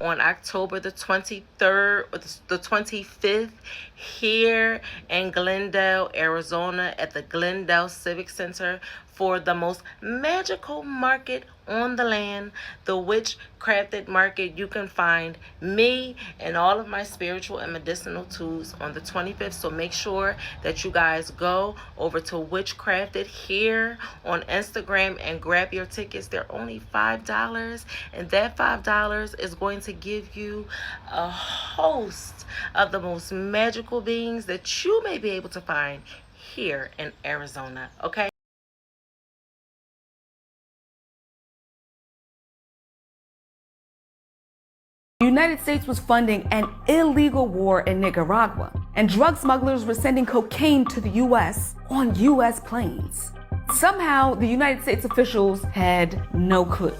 on October the 23rd or the 25th here in Glendale, Arizona at the Glendale Civic Center for the most magical market on the land, the Witch Crafted Market. You can find me and all of my spiritual and medicinal tools on the 25th. So make sure that you guys go over to Witch Crafted here on Instagram and grab your tickets. They're only $5, and that $5 is going to give you a host of the most magical beings that you may be able to find here in Arizona. Okay? The United States was funding an illegal war in Nicaragua, and drug smugglers were sending cocaine to the U.S. on U.S. planes. Somehow, the United States officials had no clue.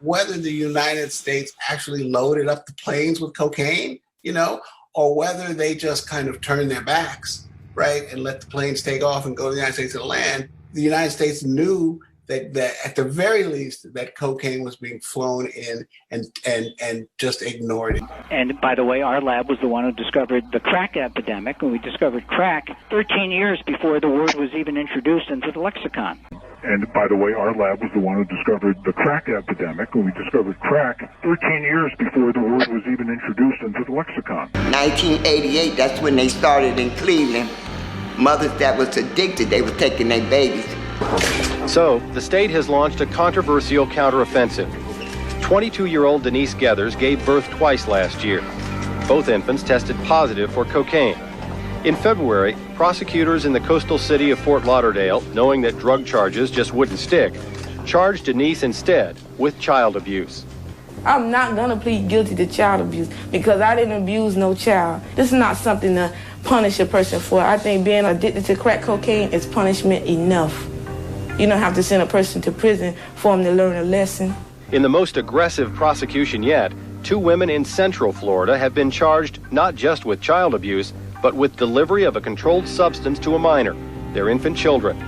Whether the United States actually loaded up the planes with cocaine, or whether they just kind of turned their backs, right, and let the planes take off and go to the United States to land, the United States knew that at the very least that cocaine was being flown in and just ignored it. And by the way, our lab was the one who discovered the crack epidemic, and we discovered crack 13 years before the word was even introduced into the lexicon. And by the way, our lab was the one who discovered the crack epidemic, and we discovered crack 13 years before the word was even introduced into the lexicon. 1988, that's when they started in Cleveland. Mothers that was addicted, they were taking their babies. So, the state has launched a controversial counteroffensive. 22-year-old Denise Gethers gave birth twice last year. Both infants tested positive for cocaine. In February, prosecutors in the coastal city of Fort Lauderdale, knowing that drug charges just wouldn't stick, charged Denise instead with child abuse. I'm not going to plead guilty to child abuse because I didn't abuse no child. This is not something to punish a person for. I think being addicted to crack cocaine is punishment enough. You don't have to send a person to prison for them to learn a lesson. In the most aggressive prosecution yet, 2 women in Central Florida have been charged not just with child abuse, but with delivery of a controlled substance to a minor, their infant children.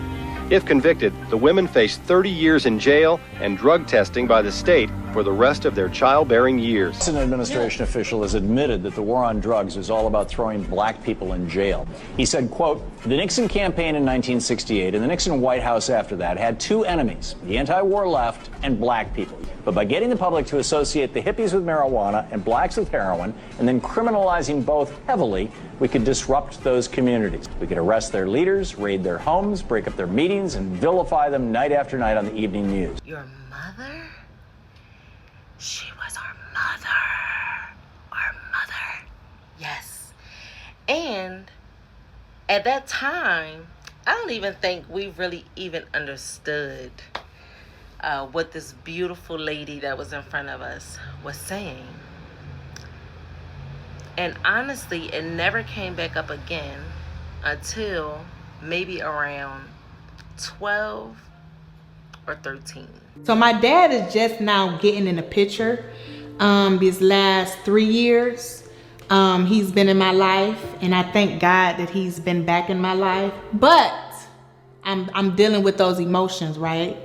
If convicted, the women face 30 years in jail and drug testing by the state for the rest of their childbearing years. An administration official has admitted that the war on drugs is all about throwing black people in jail. He said, quote, "The Nixon campaign in 1968 and the Nixon White House after that had 2 enemies, the anti-war left and black people. But by getting the public to associate the hippies with marijuana and blacks with heroin and then criminalizing both heavily, we could disrupt those communities. We could arrest their leaders, raid their homes, break up their meetings, and vilify them night after night on the evening news." Your mother? She was our mother. Our mother. Yes. And at that time, I don't even think we really even understood what this beautiful lady that was in front of us was saying. And honestly, it never came back up again until maybe around 12 or 13. So my dad is just now getting in the picture. These last 3 years, he's been in my life, and I thank God that he's been back in my life. But I'm dealing with those emotions, right?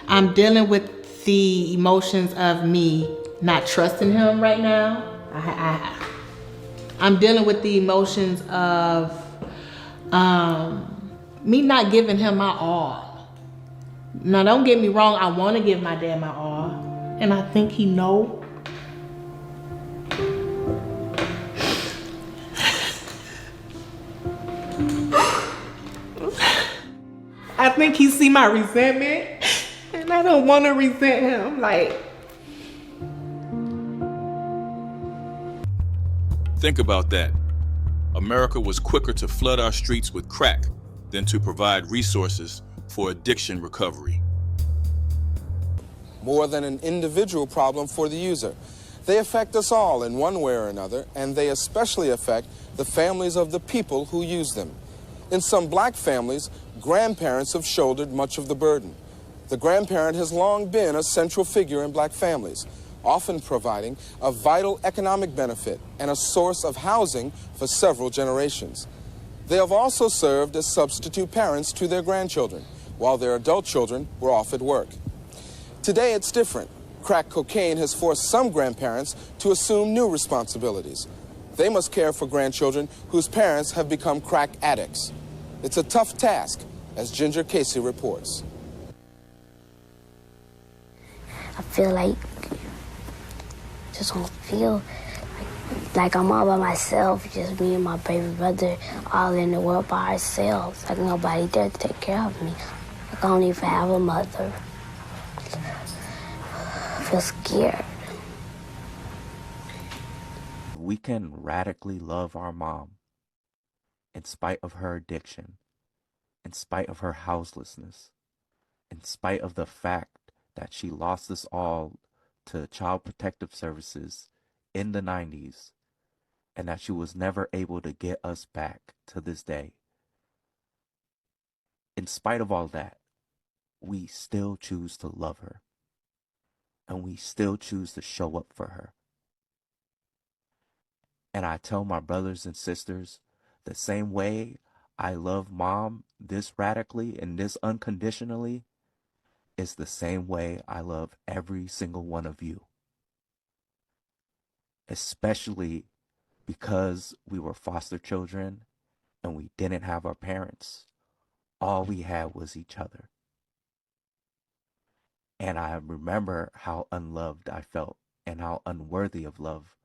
I'm dealing with the emotions of me not trusting him right now. I'm dealing with the emotions of me not giving him my all. Now, don't get me wrong, I want to give my dad my all, and I think he know. I think he see my resentment, and I don't want to resent him. Think about that. America was quicker to flood our streets with crack than to provide resources for addiction recovery. More than an individual problem for the user. They affect us all in one way or another, and they especially affect the families of the people who use them. In some black families, grandparents have shouldered much of the burden. The grandparent has long been a central figure in black families, often providing a vital economic benefit and a source of housing for several generations. They have also served as substitute parents to their grandchildren, while their adult children were off at work. Today it's different. Crack cocaine has forced some grandparents to assume new responsibilities. They must care for grandchildren whose parents have become crack addicts. It's a tough task, as Ginger Casey reports. I feel like, just don't feel like I'm all by myself, just me and my baby brother, all in the world by ourselves. Like nobody there to take care of me. Like I don't even have a mother. I feel scared. We can radically love our mom in spite of her addiction, in spite of her houselessness, in spite of the fact that she lost us all to Child Protective Services in the 90s, and that she was never able to get us back to this day. In spite of all that, we still choose to love her, and we still choose to show up for her. And I tell my brothers and sisters, the same way I love Mom this radically and this unconditionally is the same way I love every single one of you. Especially because we were foster children and we didn't have our parents. All we had was each other. And I remember how unloved I felt and how unworthy of love.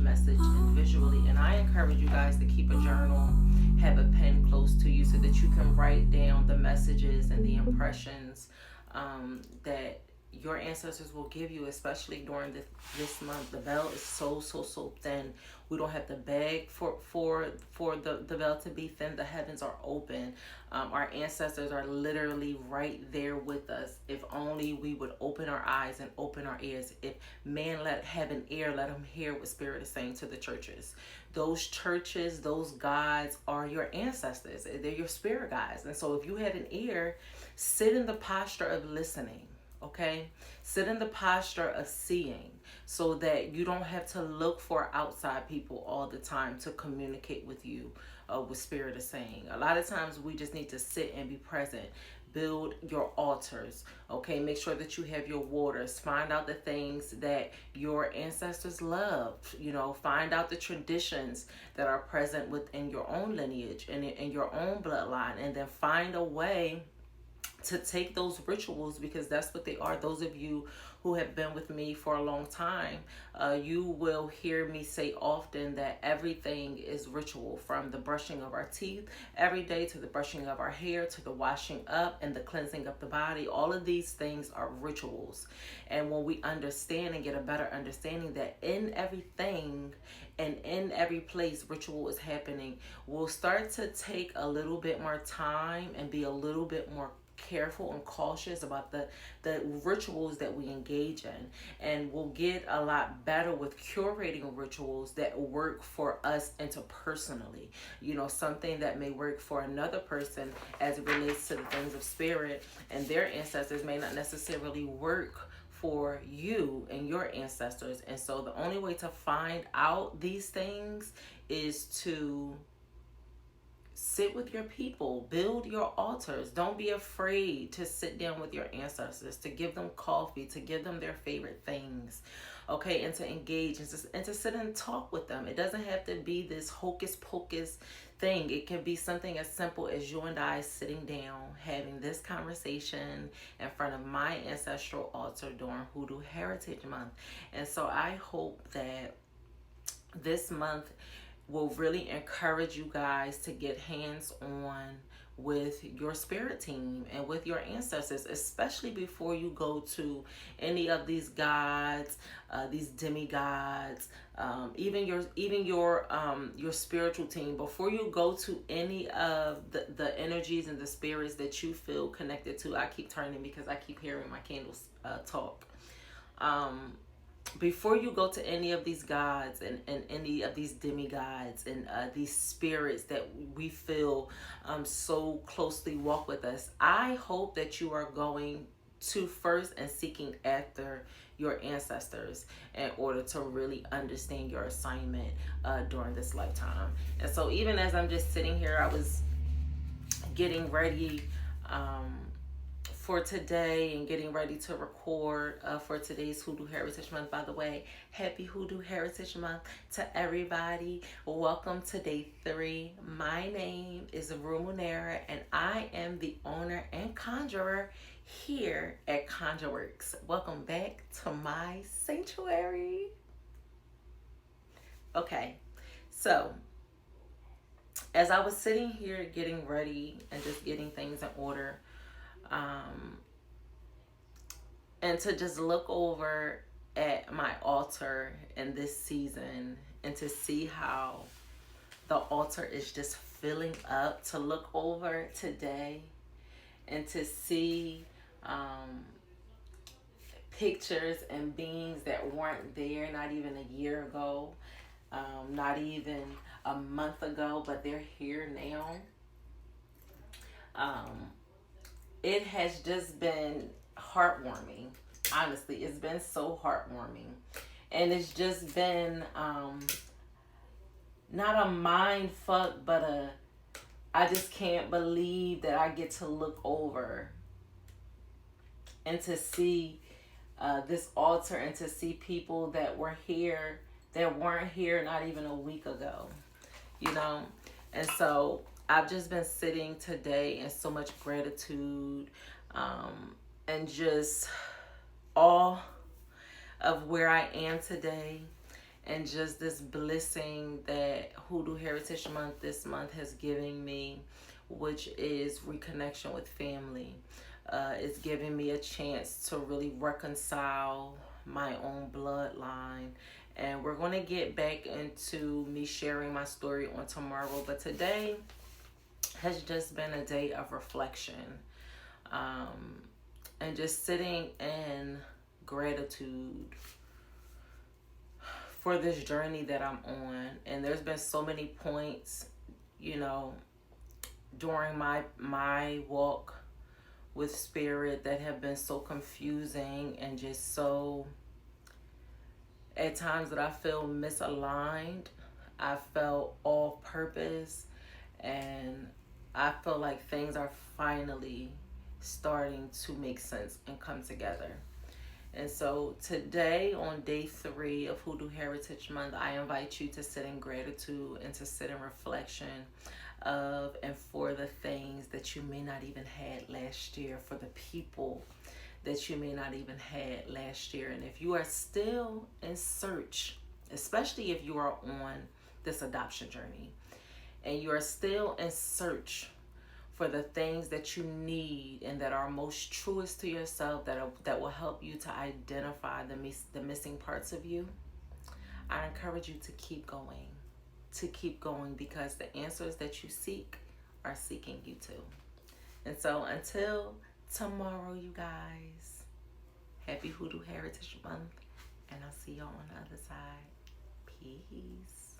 message individually. And I encourage you guys to keep a journal, have a pen close to you so that you can write down the messages and the impressions that your ancestors will give you, especially during this month. The veil is so thin. We don't have to beg for the veil to be thin. The heavens are open. Our ancestors are literally right there with us. If only we would open our eyes and open our ears. If man let have an ear, let him hear what Spirit is saying to the churches. Those churches, those guides are your ancestors. They're your spirit guides. And so if you have an ear, sit in the posture of listening. Okay, sit in the posture of seeing, so that you don't have to look for outside people all the time to communicate with you what Spirit is saying. A lot of times we just need to sit and be present. Build your altars. Okay, make sure that you have your waters. Find out the things that your ancestors loved. You know, find out the traditions that are present within your own lineage and in your own bloodline, and then find a way to take those rituals, because that's what they are. Those of you who have been with me for a long time, you will hear me say often that everything is ritual, from the brushing of our teeth every day to the brushing of our hair to the washing up and the cleansing of the body. All of these things are rituals. And when we understand and get a better understanding that in everything and in every place ritual is happening, we'll start to take a little bit more time and be a little bit more careful and cautious about the rituals that we engage in, and we'll get a lot better with curating rituals that work for us interpersonally. You know, something that may work for another person as it relates to the things of spirit and their ancestors may not necessarily work for you and your ancestors. And so the only way to find out these things is to sit with your people, build your altars. Don't be afraid to sit down with your ancestors, to give them coffee, to give them their favorite things, okay, and to engage and to sit and talk with them. It doesn't have to be this hocus pocus thing. It can be something as simple as you and I sitting down, having this conversation in front of my ancestral altar during Hoodoo Heritage Month. And so I hope that this month will really encourage you guys to get hands-on with your spirit team and with your ancestors, especially before you go to any of these gods, these demigods, even your spiritual team. Before you go to any of the energies and the spirits that you feel connected to, I keep turning because I keep hearing my candles talk. Before you go to any of these gods and any of these demigods and these spirits that we feel so closely walk with us, I hope that you are going to first and seeking after your ancestors in order to really understand your assignment during this lifetime. And so even as I'm just sitting here, I was getting ready for today and getting ready to record for today's Hoodoo Heritage Month. By the way, happy Hoodoo Heritage Month to everybody. Welcome to day 3. My name is Rumunera and I am the owner and conjurer here at Conjure Works. Welcome back to my sanctuary. Okay, so as I was sitting here getting ready and just getting things in order, and to just look over at my altar in this season and to see how the altar is just filling up, to look over today and to see pictures and beings that weren't there not even a year ago, not even a month ago, but they're here now. It has just been heartwarming. Honestly, it's been so heartwarming. And it's just been not a mind fuck, but I just can't believe that I get to look over and to see this altar and to see people that were here that weren't here not even a week ago, you know? And so I've just been sitting today in so much gratitude and just awe of where I am today and just this blessing that Hoodoo Heritage Month this month has given me, which is reconnection with family. It's giving me a chance to really reconcile my own bloodline. And we're going to get back into me sharing my story on tomorrow. But today has just been a day of reflection, and just sitting in gratitude for this journey that I'm on. And there's been so many points, you know, during my walk with spirit that have been so confusing and just so, at times, that I feel misaligned. I felt off purpose, and I feel like things are finally starting to make sense and come together. And so today, on day 3 of Hoodoo Heritage Month, I invite you to sit in gratitude and to sit in reflection of and for the things that you may not even had last year, for the people that you may not even had last year. And if you are still in search, especially if you are on this adoption journey, and you are still in search for the things that you need and that are most truest to yourself, that will help you to identify the missing parts of you, I encourage you to keep going, because the answers that you seek are seeking you too. And so until tomorrow, you guys, happy Hoodoo Heritage Month, and I'll see y'all on the other side. Peace.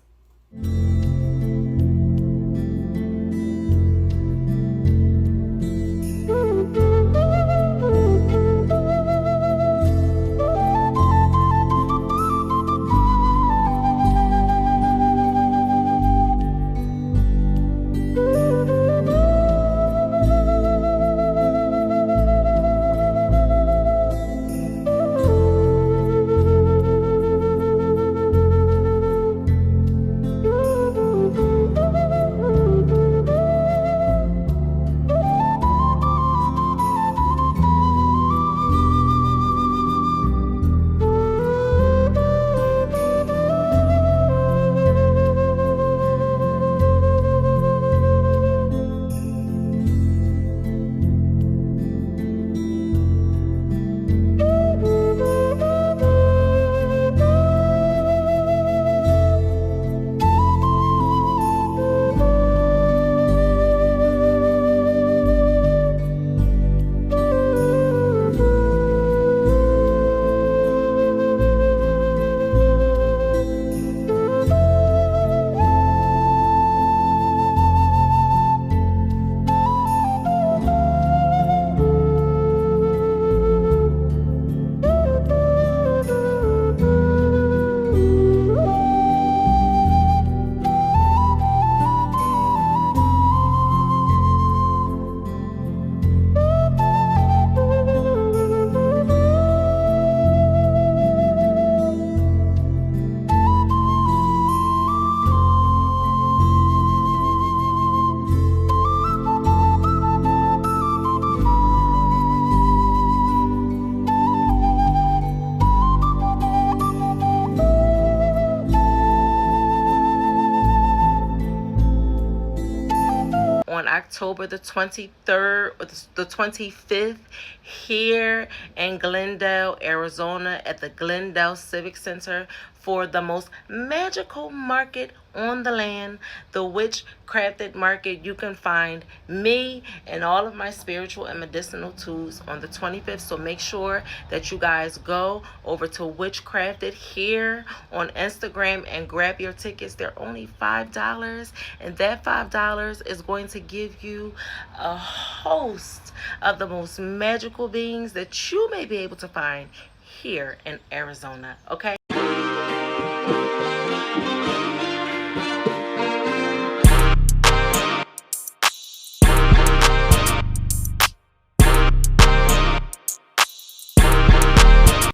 On October the 23rd or the 25th, here in Glendale, Arizona, at the Glendale Civic Center, for the most magical market on the land, the Witchcrafted Market. You can find me and all of my spiritual and medicinal tools on the 25th. So make sure that you guys go over to Witchcrafted here on Instagram and grab your tickets. They're only $5, and that $5 is going to give you a host of the most magical beings that you may be able to find here in Arizona. Okay?